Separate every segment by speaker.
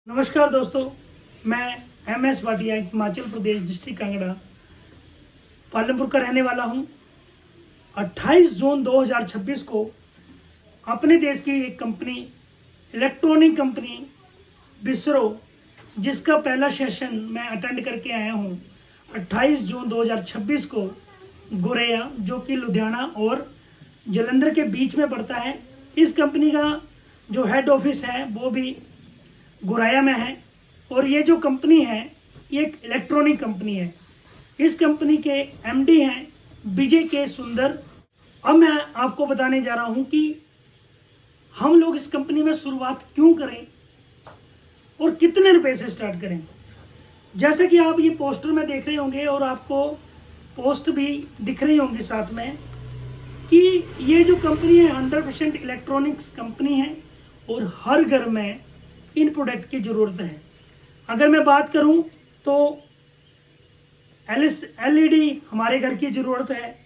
Speaker 1: नमस्कार दोस्तों, मैं MS भाटिया हिमाचल प्रदेश डिस्ट्रिक्ट कांगड़ा पालमपुर का रहने वाला हूं। 28 जून 2026 को अपने देश की एक कंपनी, इलेक्ट्रॉनिक कंपनी बिसरो, जिसका पहला सेशन मैं अटेंड करके आया हूं 28 जून 2026 को गोरैया, जो कि लुधियाना और जलंधर के बीच में पड़ता है। इस कंपनी का जो हेड ऑफिस है वो भी गोरैया में है और ये जो कंपनी है ये एक इलेक्ट्रॉनिक कंपनी है। इस कंपनी के MD हैं विजय के सुंदर। अब मैं आपको बताने जा रहा हूं कि हम लोग इस कंपनी में शुरुआत क्यों करें और कितने रुपए से स्टार्ट करें। जैसे कि आप ये पोस्टर में देख रहे होंगे और आपको पोस्ट भी दिख रही होंगी साथ में कि ये जो कंपनी है 100% इलेक्ट्रॉनिक्स कंपनी है और हर घर में इन प्रोडक्ट की ज़रूरत है। अगर मैं बात करूं तो LED हमारे घर की ज़रूरत है,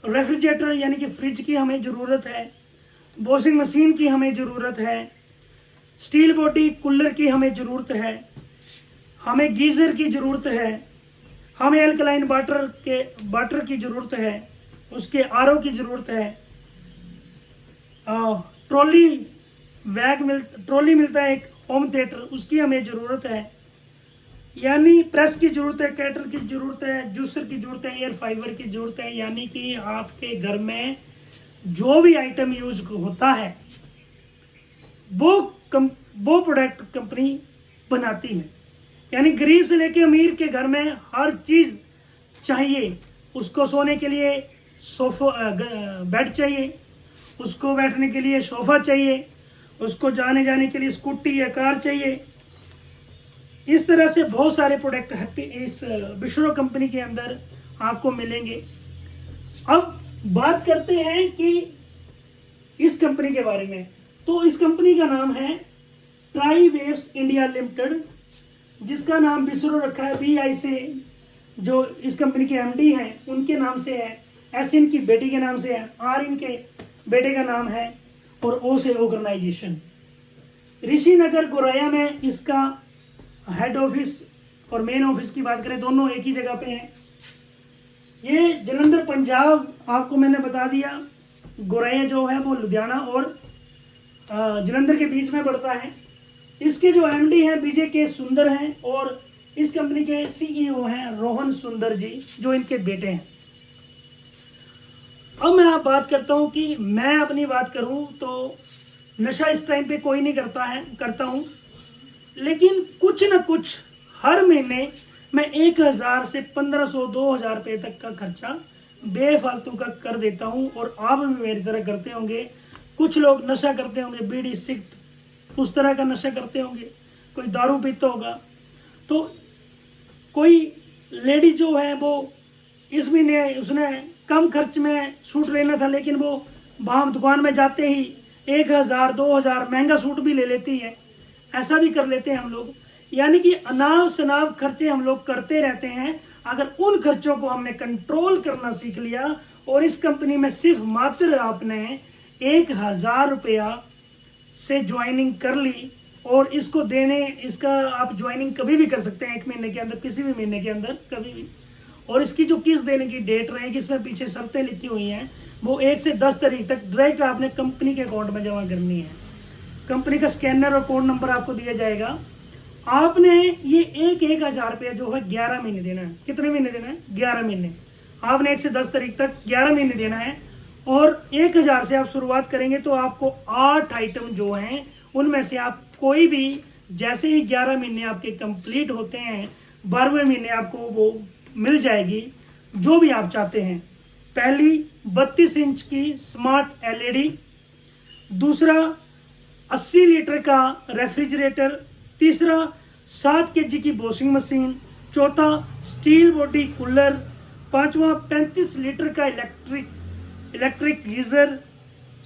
Speaker 1: रेफ्रिजरेटर यानी कि फ्रिज की हमें ज़रूरत है, वॉशिंग मशीन की हमें ज़रूरत है, स्टील बॉडी कूलर की हमें ज़रूरत है, हमें गीज़र की ज़रूरत है, हमें एल्कलाइन वाटर की ज़रूरत है, उसके RO की ज़रूरत है, ट्रॉली मिलता है एक होम थिएटर, उसकी हमें ज़रूरत है, यानी प्रेस की ज़रूरत है, कैटर की ज़रूरत है, जूसर की ज़रूरत है, एयर फाइबर की ज़रूरत है। यानी कि आपके घर में जो भी आइटम यूज होता है वो प्रोडक्ट कंपनी बनाती है। यानी गरीब से लेके अमीर के घर में हर चीज़ चाहिए। उसको सोने के लिए बेड चाहिए, उसको बैठने के लिए सोफा चाहिए, उसको जाने के लिए स्कूटी या कार चाहिए। इस तरह से बहुत सारे प्रोडक्ट इस बिसरो कंपनी के अंदर आपको मिलेंगे। अब बात करते हैं कि इस कंपनी के बारे में। तो इस कंपनी का नाम है ट्राईवेव्स इंडिया लिमिटेड, जिसका नाम बिसरो रखा है BI से। जो इस कंपनी के MD हैं उनके नाम से है, S इनकी बेटी के नाम से है, R इनके बेटे का नाम है और O से ऑर्गेनाइजेशन। ऋषिनगर गोरैया में इसका हेड ऑफिस और मेन ऑफिस की बात करें दोनों एक ही जगह पे हैं। ये जलंधर पंजाब आपको मैंने बता दिया। गोरैया जो है वो लुधियाना और जलंधर के बीच में पड़ता है। इसके जो MD हैं विजय के सुंदर हैं और इस कंपनी के CEO हैं रोहन सुंदर जी, जो इनके बेटे हैं। अब मैं आप बात करता हूं कि मैं अपनी बात करूं तो नशा इस टाइम पे कोई नहीं करता हूं, लेकिन कुछ न कुछ हर महीने मैं 1000 से 1500 2000 रुपए तक का खर्चा बेफालतू का कर देता हूं। और आप भी मेरी तरह करते होंगे। कुछ लोग नशा करते होंगे, बीड़ी सिगरेट उस तरह का नशा करते होंगे, कोई दारू पीता होगा। तो कोई लेडी जो है वो इस महीने उसने कम खर्च में सूट लेना था, लेकिन वो वहां दुकान में जाते ही 1000 2000 महंगा सूट भी ले लेती है। ऐसा भी कर लेते हैं हम लोग। यानी कि अनाव शनाव खर्चे हम लोग करते रहते हैं। अगर उन खर्चों को हमने कंट्रोल करना सीख लिया और इस कंपनी में सिर्फ मात्र आपने 1000 रुपया से ज्वाइनिंग कर ली और इसका आप ज्वाइनिंग कभी भी कर सकते हैं, 1 महीने के अंदर, किसी भी महीने के अंदर कभी भी। और इसकी जो किस्त देने की डेट रहेगी, इसमें पीछे शर्तें लिखी हुई हैं, वो 1 से 10 तारीख तक डायरेक्ट आपने कंपनी के अकाउंट में जमा करनी है। कंपनी का स्कैनर और कोड नंबर आपको दिया जाएगा। आपने ये 1000 रुपया जो है 11 महीने देना है। कितने महीने देना है? 11 महीने। आपने 1 से 10 तारीख तक 11 महीने देना है। और 1000 से आप शुरुआत करेंगे तो आपको 8 आइटम जो हैं उनमें से आप कोई भी, जैसे ही 11 महीने आपके कंप्लीट होते हैं 12वें महीने आपको वो मिल जाएगी जो भी आप चाहते हैं। पहली 32 इंच की स्मार्ट LED, दूसरा 80 लीटर का रेफ्रिजरेटर, तीसरा 7 kg की वॉशिंग मशीन, चौथा स्टील बॉडी कूलर, पांचवा 35 लीटर का इलेक्ट्रिक गीजर,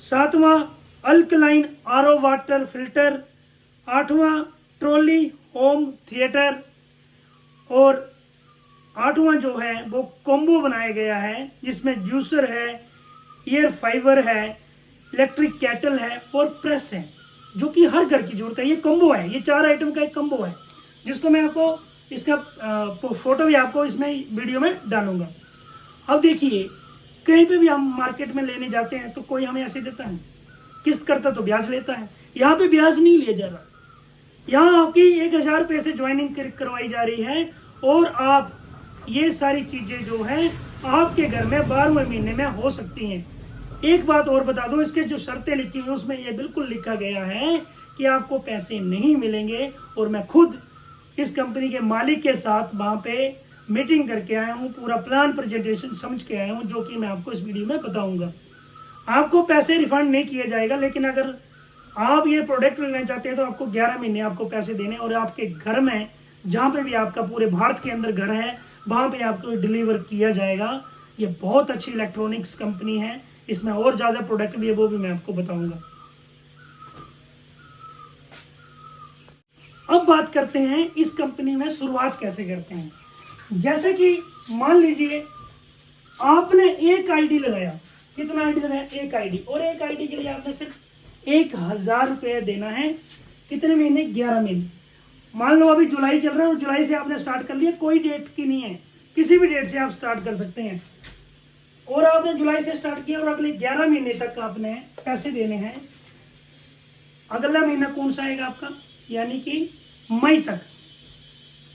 Speaker 1: सातवां अल्कलाइन RO वाटर फिल्टर, आठवां ट्रॉली होम थिएटर और आठवां जो है वो कॉम्बो बनाया गया है, जिसमें जूसर है, एयर फाइबर है, इलेक्ट्रिक कैटल है और प्रेस है। जो कि हर घर की जरूरत है। ये कॉम्बो है, ये 4 आइटम का एक कॉम्बो है, जिसको मैं आपको इसका फोटो भी आपको इसमें वीडियो में डालूंगा। अब देखिए, कहीं पे भी हम मार्केट में लेने जाते हैं तो कोई हमें ऐसे देता है, किस्त करता तो ब्याज लेता है। यहाँ पे ब्याज नहीं लिया जा रहा, यहाँ आपकी 1000 रुपये से ज्वाइनिंग करवाई जा रही है, और आप ये सारी चीजें जो है आपके घर में 12वें महीने में हो सकती हैं। एक बात और बता दो, इसके जो शर्तें लिखी हुई उसमें ये बिल्कुल लिखा गया है कि आपको पैसे नहीं मिलेंगे, और मैं खुद इस कंपनी के मालिक के साथ वहां पे मीटिंग करके आया हूँ, पूरा प्लान प्रेजेंटेशन समझ के आया हूँ, जो कि मैं आपको इस वीडियो में बताऊंगा। आपको पैसे रिफंड नहीं किया जाएगा, लेकिन अगर आप ये प्रोडक्ट लेना चाहते हैं तो आपको 11 महीने आपको पैसे देने, और आपके घर में जहाँ पे भी आपका पूरे भारत के अंदर घर है वहां पे आपको डिलीवर किया जाएगा। ये बहुत अच्छी इलेक्ट्रॉनिक्स कंपनी है, इसमें और ज्यादा प्रोडक्ट भी है, वो भी मैं आपको बताऊंगा। अब बात करते हैं इस कंपनी में शुरुआत कैसे करते हैं। जैसे कि मान लीजिए आपने एक आईडी लगाया, कितना आईडी लगाया, एक आईडी, और एक आईडी के लिए आपने सिर्फ 1000 रुपये देना है। कितने महीने, 11 महीने। मान लो अभी जुलाई चल रहा है और जुलाई से आपने स्टार्ट कर लिया, कोई डेट की नहीं है, किसी भी डेट से आप स्टार्ट कर सकते हैं, और आपने जुलाई से स्टार्ट किया और अगले 11 महीने तक आपने पैसे देने हैं। अगला महीना कौन सा आएगा आपका, यानी कि मई तक,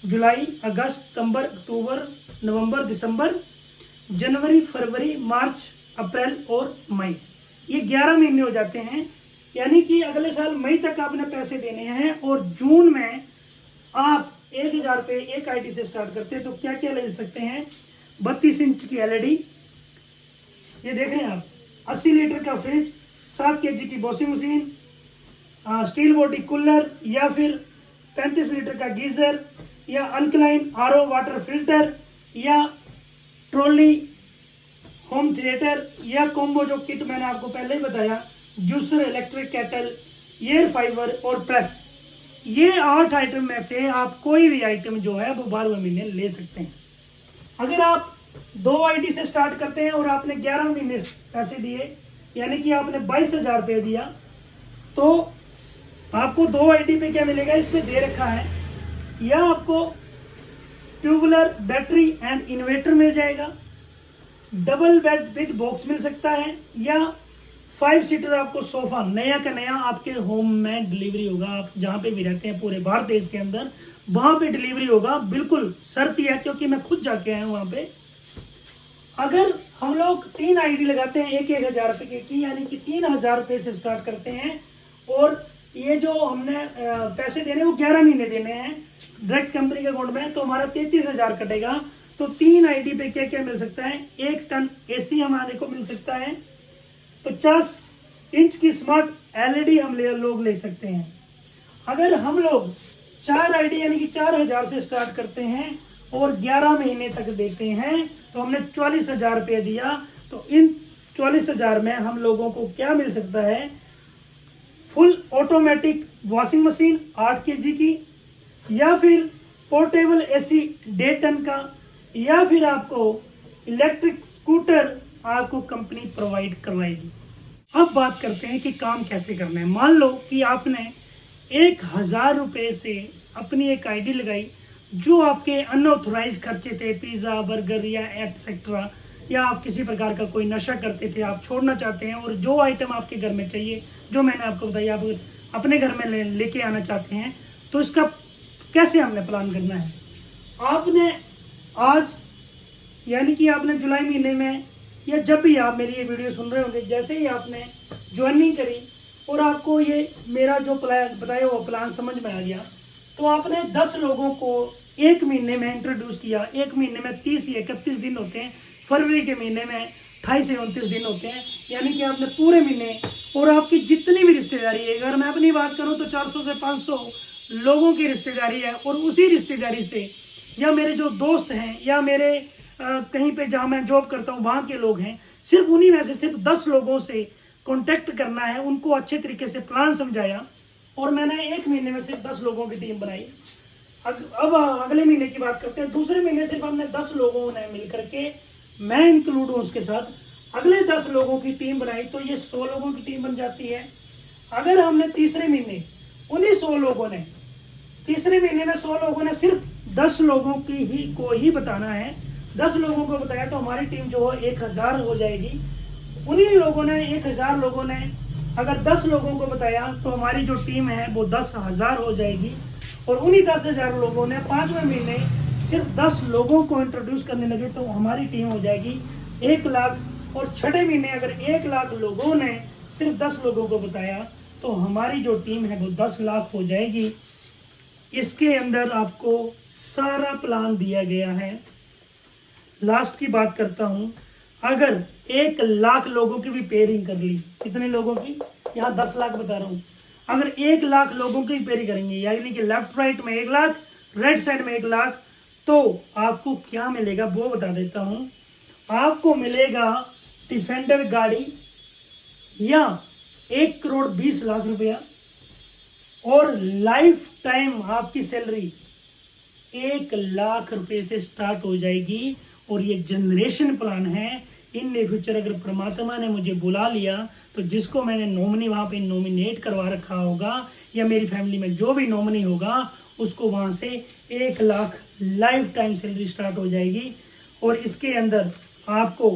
Speaker 1: जुलाई, अगस्त, सितंबर, अक्टूबर, नवंबर, दिसंबर, जनवरी, फरवरी, मार्च, अप्रैल और मई, ये 11 महीने हो जाते हैं। यानी कि अगले साल मई तक आपने पैसे देने हैं, और जून में आप 1000 रुपये एक आईडी से स्टार्ट करते हैं तो क्या क्या ले सकते हैं, 32 इंच की एलईडी, ये देख रहे हैं आप, 80 लीटर का फ्रिज, 7 केजी की washing machine, steel body cooler, या फिर 35 लीटर का गीजर, या अल्कलाइन आरओ वाटर फिल्टर, या ट्रॉली होम थिएटर, या कॉम्बो जो किट मैंने आपको पहले ही बताया, juicer, electric kettle, air fibre और प्रेस। ये 8 आइटम में से आप कोई भी आइटम जो है वो 12वें महीने ले सकते हैं। अगर आप 2 आईडी से स्टार्ट करते हैं और आपने 11 महीने पैसे दिए, यानी कि आपने 22,000 रुपये दिया, तो आपको 2 आईडी पे क्या मिलेगा, इसमें दे रखा है, या आपको ट्यूबुलर बैटरी एंड इन्वर्टर मिल जाएगा, डबल बेड विद बॉक्स मिल सकता है, या 5 सीटर आपको सोफा नया का नया आपके होम में डिलीवरी होगा। आप जहां पे भी रहते हैं पूरे भारत देश के अंदर, वहां पे डिलीवरी होगा, बिल्कुल शर्त है, क्योंकि मैं खुद जाके आया हूं वहां पे। अगर हम लोग 3 आईडी लगाते हैं 1,000 रुपए की, यानी कि 3000 रुपये से स्टार्ट करते हैं, और ये जो हमने पैसे देने वो 11 महीने देने हैं डायरेक्ट कंपनी के अकाउंट में, तो हमारा 33,000 कटेगा। तो 3 आईडी पे क्या क्या मिल सकता है, 1 टन एसी हमारे को मिल सकता है, 50 इंच की स्मार्ट एलईडी हम लोग ले सकते हैं। अगर हम लोग 4 आईडी यानी कि 4000 से स्टार्ट करते हैं और 11 महीने तक देते हैं, तो हमने 44,000 रुपये दिया, तो इन 44,000 में हम लोगों को क्या मिल सकता है, full automatic washing machine 8 KG की, या फिर पोर्टेबल एसी 1.5 टन का, या फिर आपको इलेक्ट्रिक स्कूटर आपको कंपनी प्रोवाइड करवाएगी। अब बात करते हैं कि काम कैसे करना है। मान लो कि आपने 1000 रुपये से अपनी एक आईडी लगाई, जो आपके अनऑथोराइज खर्चे थे, पिज्जा, बर्गर या एटसेट्रा, या आप किसी प्रकार का कोई नशा करते थे, आप छोड़ना चाहते हैं, और जो आइटम आपके घर में चाहिए, जो मैंने आपको बताया, आप अपने घर में लेके आना चाहते हैं, तो इसका कैसे हमने प्लान करना है। आपने आज यानी कि आपने जुलाई महीने में, या जब भी आप मेरी ये वीडियो सुन रहे होंगे, जैसे ही आपने ज्वाइनिंग करी और आपको ये मेरा जो प्लान बताया वो प्लान समझ में आ गया, तो आपने 10 लोगों को 1 महीने में इंट्रोड्यूस किया। 1 महीने में 30 या 31 दिन होते हैं, फरवरी के महीने में 28 से 29 दिन होते हैं, यानी कि आपने पूरे महीने, और आपकी जितनी भी रिश्तेदारी है, अगर मैं अपनी बात करूं तो 400 से 500 लोगों की रिश्तेदारी है, और उसी रिश्तेदारी से, या मेरे जो दोस्त हैं, या मेरे कहीं पे जहाँ मैं जॉब करता हूँ वहाँ के लोग हैं, सिर्फ उन्हीं में से सिर्फ 10 लोगों से कांटेक्ट करना है, उनको अच्छे तरीके से प्लान समझाया, और मैंने 1 महीने में सिर्फ 10 लोगों की टीम बनाई। अब अगले महीने की बात करते हैं। दूसरे महीने सिर्फ हमने 10 लोगों ने मिलकर के, मैं इंक्लूड हूँ उसके साथ, अगले 10 लोगों की टीम बनाई, तो ये 100 लोगों की टीम बन जाती है। अगर हमने तीसरे महीने उन्हीं 100 लोगों ने, तीसरे महीने में 100 लोगों ने सिर्फ 10 लोगों को ही बताना है, 10 लोगों को बताया तो हमारी टीम जो है 1000 हो जाएगी। उन्हीं लोगों ने 1000 लोगों ने अगर 10 लोगों को बताया तो हमारी जो टीम है वो 10,000 हो जाएगी। और उन्हीं 10,000 लोगों ने 5वें महीने सिर्फ 10 लोगों को इंट्रोड्यूस करने लगे तो हमारी टीम हो जाएगी 1 लाख। और 6ठे महीने अगर 1 लाख लोगों ने सिर्फ 10 लोगों को बताया तो हमारी जो टीम है वो 10 लाख हो जाएगी। इसके अंदर आपको सारा प्लान दिया गया है। लास्ट की बात करता हूं, अगर 1 लाख लोगों की भी पेयरिंग कर ली, कितने लोगों की, यहाँ 10 लाख बता रहा हूं, अगर 1 लाख लोगों की पेयरिंग करेंगे यानी कि लेफ्ट राइट में 1 लाख, राइट साइड में 1 लाख, तो आपको क्या मिलेगा वो बता देता हूं। आपको मिलेगा डिफेंडर गाड़ी या 1,20,00,000 रुपया और लाइफ टाइम आपकी सैलरी 1 लाख रुपए से स्टार्ट हो जाएगी। और ये जनरेशन प्लान है। इन फ्यूचर अगर परमात्मा ने मुझे बुला लिया तो जिसको मैंने नॉमिनी वहां पे नॉमिनेट करवा रखा होगा या मेरी फैमिली में जो भी नॉमिनी होगा उसको वहां से 1 lakh life time salary start हो जाएगी। और इसके अंदर आपको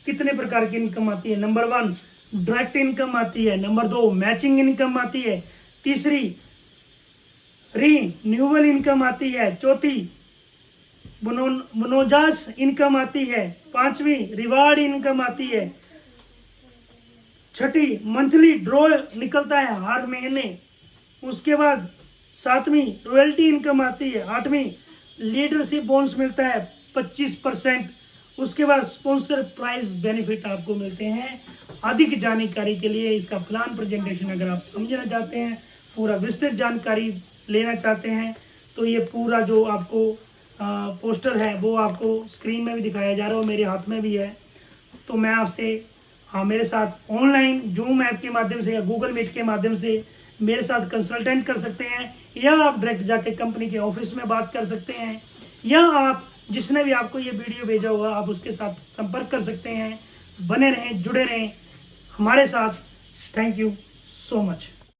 Speaker 1: कितने प्रकार की इनकम आती है, नंबर 1 डायरेक्ट इनकम आती है, नंबर 2 मैचिंग इनकम आती है, तीसरी रिन्यूअल इनकम आती है, चौथी मोनोजास इनकम आती है, 5वीं रिवार्ड इनकम आती है, 6ठी मंथली ड्रॉ निकलता है हर महीने, उसके बाद 7वीं रॉयल्टी इनकम आती है, 8वीं लीडरशिप बोनस मिलता है 25%, उसके बाद स्पॉन्सर प्राइज बेनिफिट आपको मिलते हैं। अधिक जानकारी के लिए इसका प्लान प्रेजेंटेशन अगर आप समझना चाहते हैं, पूरा विस्तृत जानकारी लेना चाहते हैं तो ये पूरा जो आपको पोस्टर है वो आपको स्क्रीन में भी दिखाया जा रहा है और मेरे हाथ में भी है। तो मैं आपसे मेरे साथ ऑनलाइन जूम ऐप के माध्यम से या गूगल मीट के माध्यम से मेरे साथ कंसल्टेंट कर सकते हैं, या आप डायरेक्ट जाके कंपनी के ऑफिस में बात कर सकते हैं, या आप जिसने भी आपको ये वीडियो भेजा होगा आप उसके साथ संपर्क कर सकते हैं। बने रहें, जुड़े रहें हमारे साथ। Thank you so much.